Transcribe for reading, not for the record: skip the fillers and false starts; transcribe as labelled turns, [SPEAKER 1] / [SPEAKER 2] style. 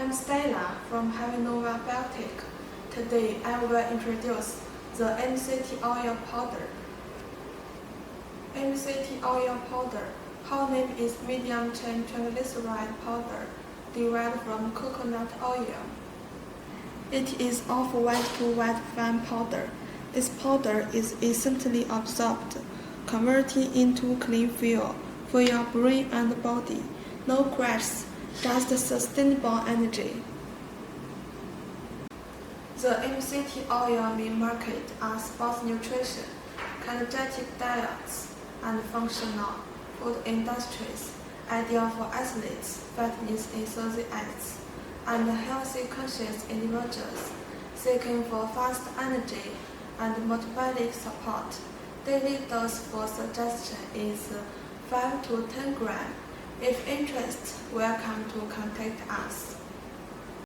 [SPEAKER 1] I'm Stella from Havenova Biotech. Today I will introduce the MCT oil powder. MCT oil powder, whole name is medium chain triglyceride powder, derived from coconut oil. It is of white to white fine powder. This powder is instantly absorbed, converting into clean fuel for your brain and body. No crashes, just sustainable energy. The MCT oil main market are sports nutrition, ketogenic diets, and functional food industries, ideal for athletes, fitness enthusiasts, and healthy conscious individuals seeking for fast energy and metabolic support. Daily dose for suggestion is 5 to 10 grams. If interested, welcome to contact us.